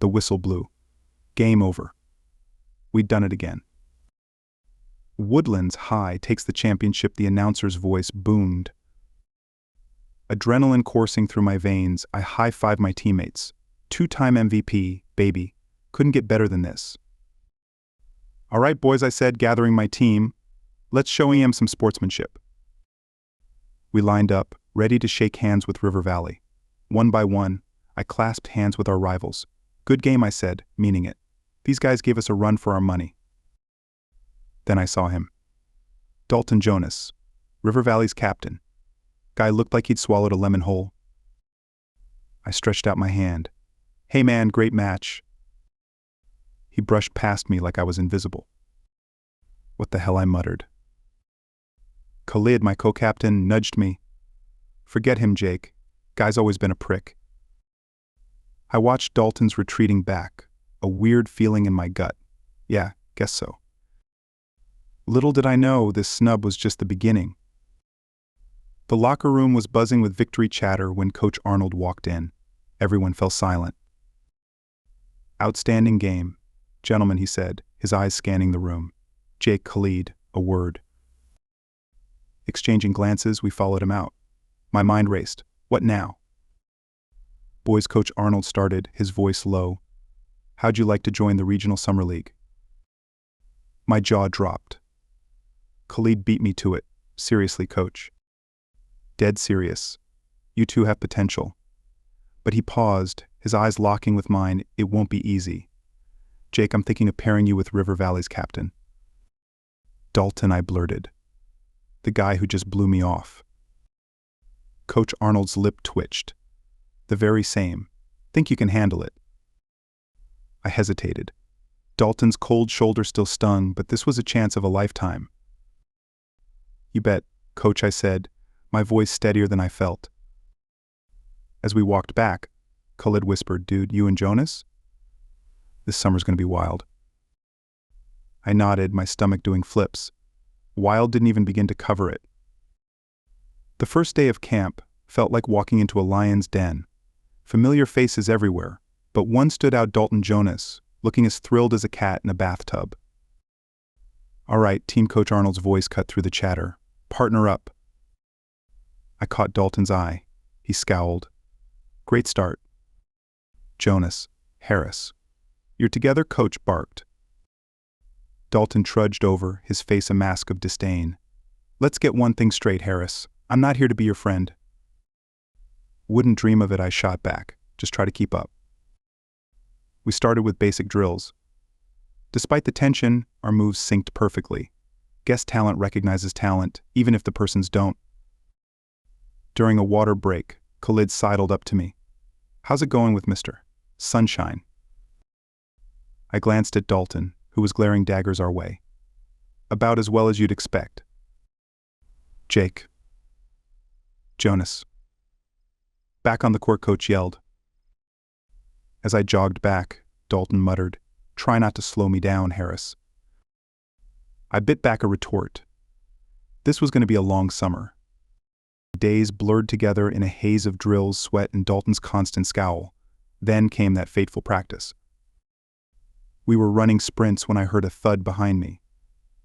The whistle blew. Game over. We'd done it again. Woodlands High takes the championship, the announcer's voice boomed. Adrenaline coursing through my veins, I high-fived my teammates. 2-time MVP, baby. Couldn't get better than this. All right, boys, I said, gathering my team. Let's show EM some sportsmanship. We lined up, ready to shake hands with River Valley. One by one, I clasped hands with our rivals. Good game, I said, meaning it. These guys gave us a run for our money. Then I saw him. Dalton Jonas, River Valley's captain. Guy looked like he'd swallowed a lemon whole. I stretched out my hand. Hey man, great match. He brushed past me like I was invisible. What the hell, I muttered. Khalid, my co-captain, nudged me. Forget him, Jake. Guy's always been a prick. I watched Dalton's retreating back, a weird feeling in my gut. Yeah, guess so. Little did I know this snub was just the beginning. The locker room was buzzing with victory chatter when Coach Arnold walked in. Everyone fell silent. Outstanding game. Gentlemen, he said, his eyes scanning the room. Jake, Khalid, a word. Exchanging glances, we followed him out. My mind raced. What now? Boys, Coach Arnold started, his voice low. How'd you like to join the Regional Summer League? My jaw dropped. Khalid beat me to it. Seriously, coach. Dead serious. You two have potential. But he paused, his eyes locking with mine. It won't be easy. Jake, I'm thinking of pairing you with River Valley's captain. Dalton, I blurted. The guy who just blew me off. Coach Arnold's lip twitched. The very same. Think you can handle it? I hesitated. Dalton's cold shoulder still stung, but this was a chance of a lifetime. You bet, coach, I said, my voice steadier than I felt. As we walked back, Khalid whispered, dude, you and Jonas? This summer's gonna be wild. I nodded, my stomach doing flips. Wild didn't even begin to cover it. The first day of camp felt like walking into a lion's den. Familiar faces everywhere, but one stood out, Dalton Jonas, looking as thrilled as a cat in a bathtub. All right, team coach Arnold's voice cut through the chatter. Partner up. I caught Dalton's eye. He scowled. Great start. Jonas, Harris. You're together, coach barked. Dalton trudged over, his face a mask of disdain. Let's get one thing straight, Harris. I'm not here to be your friend. Wouldn't dream of it, I shot back. Just try to keep up. We started with basic drills. Despite the tension, our moves synced perfectly. Guest talent recognizes talent, even if the persons don't. During a water break, Khalid sidled up to me. How's it going with Mr. Sunshine? I glanced at Dalton, who was glaring daggers our way. About as well as you'd expect. Jake. Jonas. Back on the court, coach yelled. As I jogged back, Dalton muttered, try not to slow me down, Harris. I bit back a retort. This was going to be a long summer. Days blurred together in a haze of drills, sweat, and Dalton's constant scowl. Then came that fateful practice. We were running sprints when I heard a thud behind me.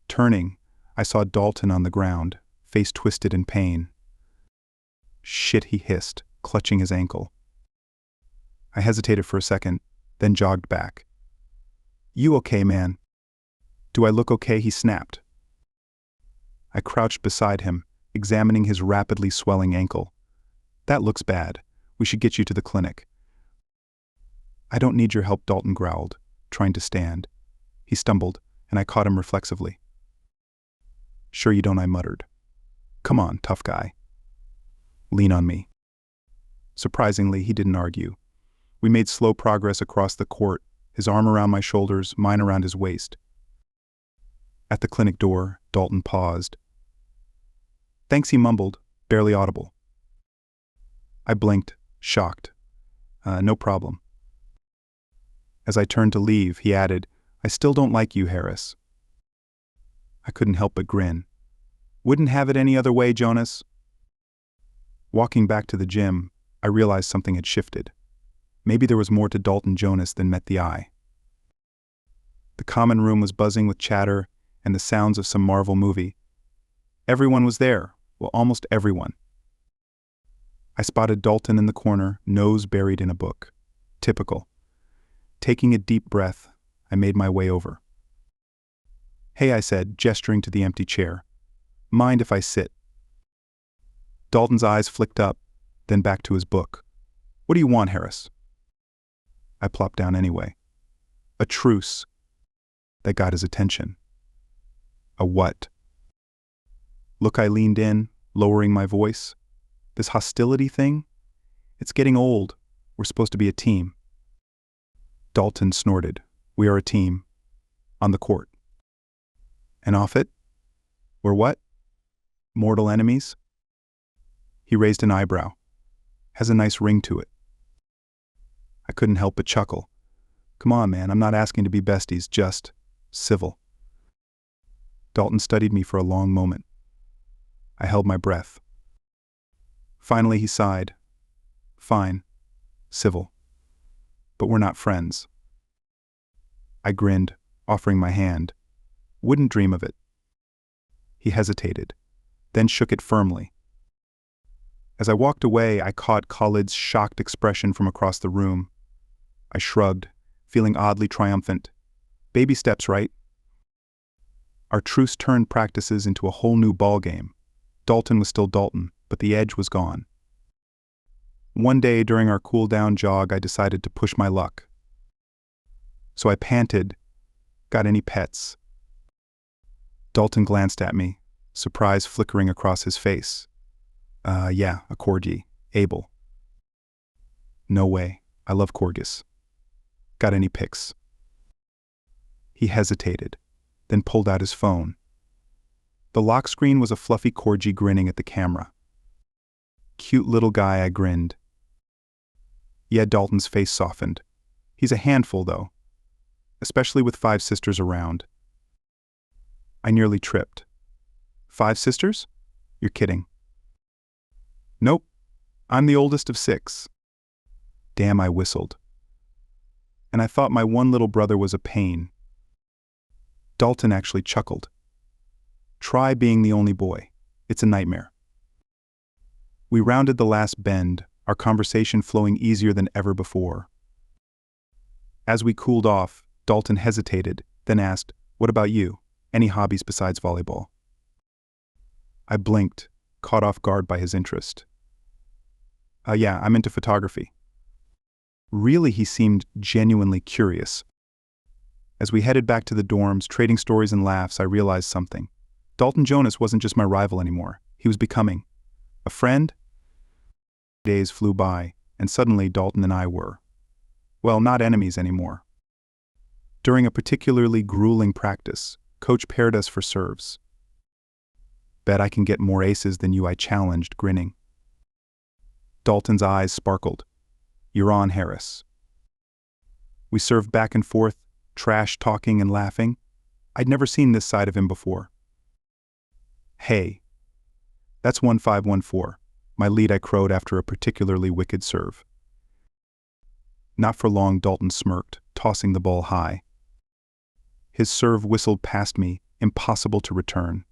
Turning, I saw Dalton on the ground, face twisted in pain. Shit, he hissed, clutching his ankle. I hesitated for a second, then jogged back. You okay, man? Do I look okay? He snapped. I crouched beside him, examining his rapidly swelling ankle. That looks bad. We should get you to the clinic. I don't need your help, Dalton growled, trying to stand. He stumbled, and I caught him reflexively. Sure you don't, I muttered. Come on, tough guy. Lean on me. Surprisingly, he didn't argue. We made slow progress across the court, his arm around my shoulders, mine around his waist. At the clinic door, Dalton paused. Thanks, he mumbled, barely audible. I blinked, shocked. No problem. As I turned to leave, he added, I still don't like you, Harris. I couldn't help but grin. Wouldn't have it any other way, Jonas. Walking back to the gym, I realized something had shifted. Maybe there was more to Dalton Jonas than met the eye. The common room was buzzing with chatter and the sounds of some Marvel movie. Everyone was there, well, almost everyone. I spotted Dalton in the corner, nose buried in a book. Typical. Taking a deep breath, I made my way over. "Hey," I said, gesturing to the empty chair. "Mind if I sit?" Dalton's eyes flicked up, then back to his book. "What do you want, Harris?" I plopped down anyway. A truce. That got his attention. A what? Look, I leaned in, lowering my voice. This hostility thing? It's getting old. We're supposed to be a team. Dalton snorted. "We are a team. On the court." "And off it? We're what? Mortal enemies?" He raised an eyebrow. "Has a nice ring to it." I couldn't help but chuckle. "Come on, man, I'm not asking to be besties, just civil." Dalton studied me for a long moment. I held my breath. Finally he sighed. "Fine. Civil. But we're not friends." I grinned, offering my hand. "Wouldn't dream of it." He hesitated, then shook it firmly. As I walked away, I caught Khalid's shocked expression from across the room. I shrugged, feeling oddly triumphant. Baby steps, right? Our truce turned practices into a whole new ballgame. Dalton was still Dalton, but the edge was gone. One day during our cool-down jog, I decided to push my luck. So I panted, "Got any pets?" Dalton glanced at me, surprise flickering across his face. Yeah, a corgi, Abel." "No way, I love corgis." "Got any pics?" He hesitated, then pulled out his phone. The lock screen was a fluffy corgi grinning at the camera. "Cute little guy," I grinned. Yeah, Dalton's face softened. "He's a handful, though, especially with 5 sisters around." I nearly tripped. 5 sisters? You're kidding. "Nope, I'm the oldest of 6. Damn, I whistled. And I thought my one little brother was a pain. Dalton actually chuckled. "Try being the only boy. It's a nightmare." We rounded the last bend, our conversation flowing easier than ever before. As we cooled off, Dalton hesitated, then asked, "What about you? Any hobbies besides volleyball?" I blinked, caught off guard by his interest. Yeah, I'm into photography." Really, he seemed genuinely curious. As we headed back to the dorms, trading stories and laughs, I realized something. Dalton Jonas wasn't just my rival anymore. He was becoming a friend. Days flew by, and suddenly Dalton and I were, well, not enemies anymore. During a particularly grueling practice, Coach paired us for serves. "Bet I can get more aces than you," I challenged, grinning. Dalton's eyes sparkled. "You're on, Harris." We served back and forth, trash talking and laughing. I'd never seen this side of him before. "Hey, that's 1514, my lead," I crowed after a particularly wicked serve. Not for long, Dalton smirked, tossing the ball high. His serve whistled past me, impossible to return.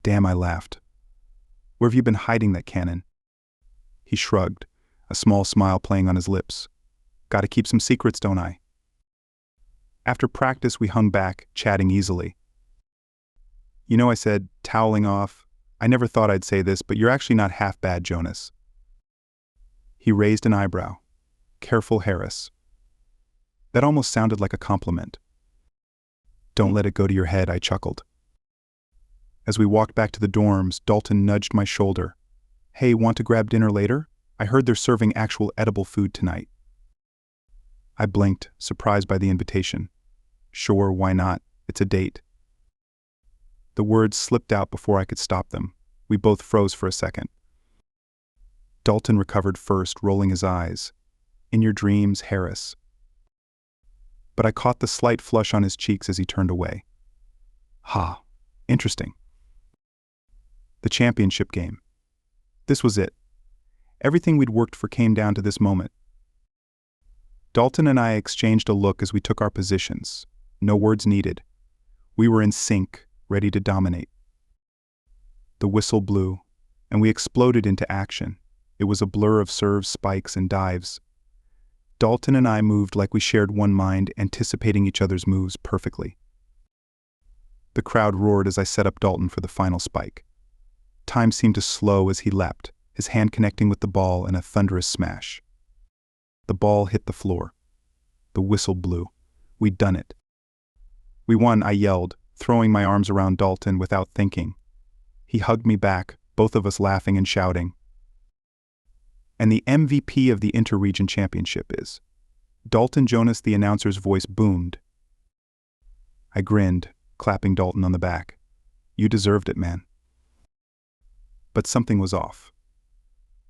Damn, I laughed. "Where have you been hiding that cannon?" He shrugged, a small smile playing on his lips. "Gotta keep some secrets, don't I?" After practice, we hung back, chatting easily. "You know," I said, toweling off, "I never thought I'd say this, but you're actually not half bad, Jonas." He raised an eyebrow. "Careful, Harris." That almost sounded like a compliment. "Don't let it go to your head," I chuckled. As we walked back to the dorms, Dalton nudged my shoulder. "Hey, want to grab dinner later? I heard they're serving actual edible food tonight." I blinked, surprised by the invitation. Sure, why not? It's a date. The words slipped out before I could stop them. We both froze for a second. Dalton recovered first, rolling his eyes. "In your dreams, Harris." But I caught the slight flush on his cheeks as he turned away. Ha, interesting. The championship game. This was it. Everything we'd worked for came down to this moment. Dalton and I exchanged a look as we took our positions. No words needed. We were in sync, ready to dominate. The whistle blew, and we exploded into action. It was a blur of serves, spikes, and dives. Dalton and I moved like we shared one mind, anticipating each other's moves perfectly. The crowd roared as I set up Dalton for the final spike. Time seemed to slow as he leapt, his hand connecting with the ball in a thunderous smash. The ball hit the floor. The whistle blew. We'd done it. We won, I yelled, throwing my arms around Dalton without thinking. He hugged me back, both of us laughing and shouting. And the MVP of the Inter-Region Championship is Dalton Jonas, the announcer's voice boomed. I grinned, clapping Dalton on the back. You deserved it, man. But something was off.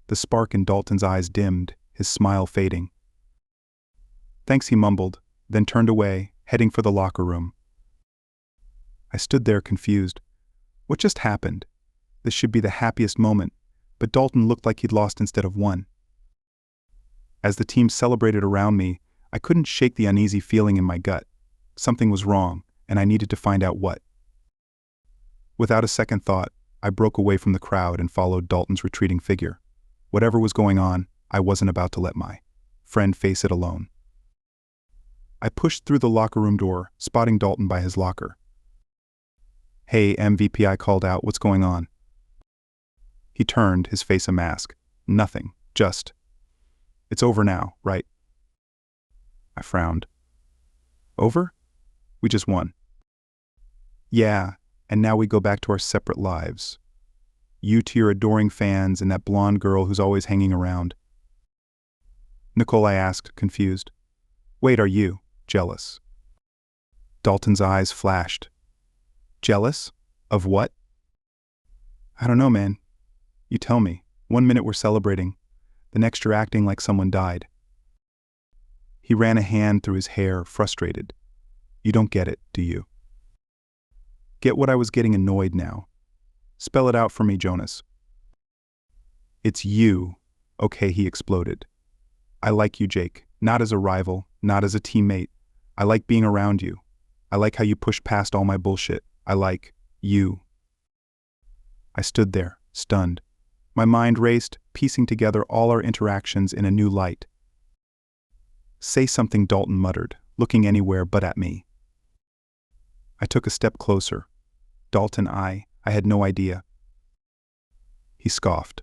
The spark in Dalton's eyes dimmed, his smile fading. Thanks, he mumbled, then turned away, heading for the locker room. I stood there confused. What just happened? This should be the happiest moment, but Dalton looked like he'd lost instead of won. As the team celebrated around me, I couldn't shake the uneasy feeling in my gut. Something was wrong, and I needed to find out what. Without a second thought, I broke away from the crowd and followed Dalton's retreating figure. Whatever was going on, I wasn't about to let my friend face it alone. I pushed through the locker room door, spotting Dalton by his locker. Hey, MVP, I called out, what's going on? He turned, his face a mask. Nothing, just. It's over now, right? I frowned. Over? We just won. Yeah, and now we go back to our separate lives. You to your adoring fans and that blonde girl who's always hanging around. Nicole, I asked, confused. Wait, are you jealous? Dalton's eyes flashed. Jealous? Of what? I don't know, man. You tell me. 1 minute we're celebrating. The next you're acting like someone died. He ran a hand through his hair, frustrated. You don't get it, do you? Get what I was getting annoyed now. Spell it out for me, Jonas. It's you. Okay, he exploded. I like you, Jake. Not as a rival, not as a teammate. I like being around you. I like how you push past all my bullshit. I like you. I stood there, stunned. My mind raced, piecing together all our interactions in a new light. Say something, Dalton muttered, looking anywhere but at me. I took a step closer. Dalton, I had no idea. He scoffed.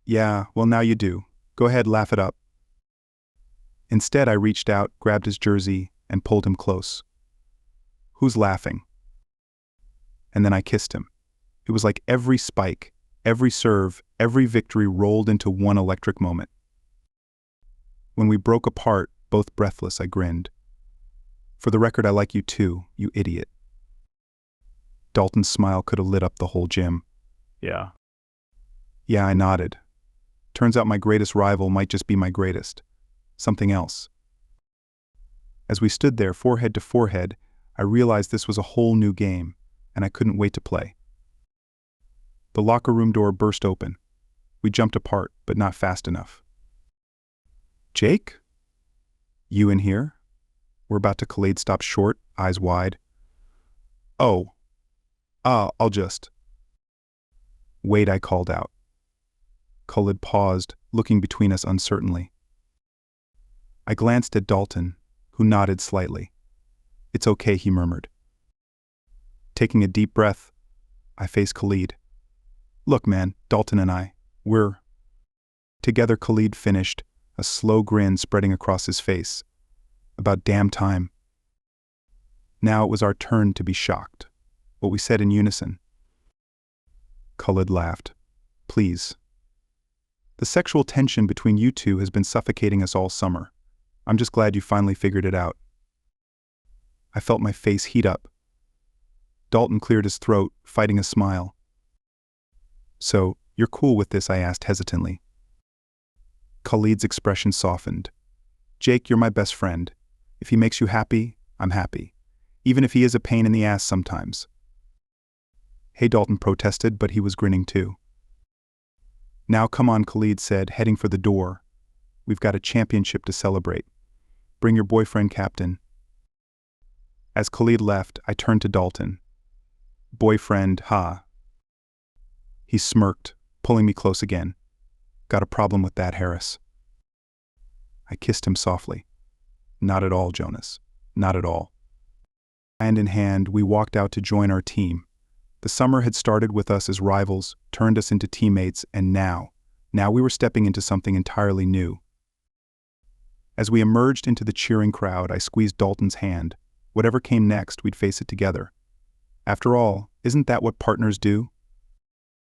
Yeah, well now you do. Go ahead, laugh it up. Instead, I reached out, grabbed his jersey, and pulled him close. Who's laughing? And then I kissed him. It was like every spike, every serve, every victory rolled into one electric moment. When we broke apart, both breathless, I grinned. For the record, I like you too, you idiot. Dalton's smile could have lit up the whole gym. Yeah. Yeah, I nodded. Turns out my greatest rival might just be my greatest. Something else. As we stood there, forehead to forehead, I realized this was a whole new game, and I couldn't wait to play. The locker room door burst open. We jumped apart, but not fast enough. Jake? You in here? We're about to collide, stopped short, eyes wide. Oh. I'll just. Wait, I called out. Khalid paused, looking between us uncertainly. I glanced at Dalton, who nodded slightly. It's okay, he murmured. Taking a deep breath, I faced Khalid. Look, man, Dalton and I, we're... Together, Khalid finished, a slow grin spreading across his face. About damn time. Now it was our turn to be shocked. What we said in unison. Khalid laughed. Please. The sexual tension between you two has been suffocating us all summer. I'm just glad you finally figured it out. I felt my face heat up. Dalton cleared his throat, fighting a smile. So, you're cool with this? I asked hesitantly. Khalid's expression softened. Jake, you're my best friend. If he makes you happy, I'm happy. Even if he is a pain in the ass sometimes. Hey, Dalton protested, but he was grinning too. Now come on, Khalid said, heading for the door. we've got a championship to celebrate. Bring your boyfriend, Captain." As Khalid left, I turned to Dalton. "Boyfriend, ha." He smirked, pulling me close again. "Got a problem with that, Harris?" I kissed him softly. "Not at all, Jonas. Not at all." Hand in hand, we walked out to join our team. The summer had started with us as rivals, turned us into teammates, and now we were stepping into something entirely new. As we emerged into the cheering crowd, I squeezed Dalton's hand. Whatever came next, we'd face it together. After all, isn't that what partners do?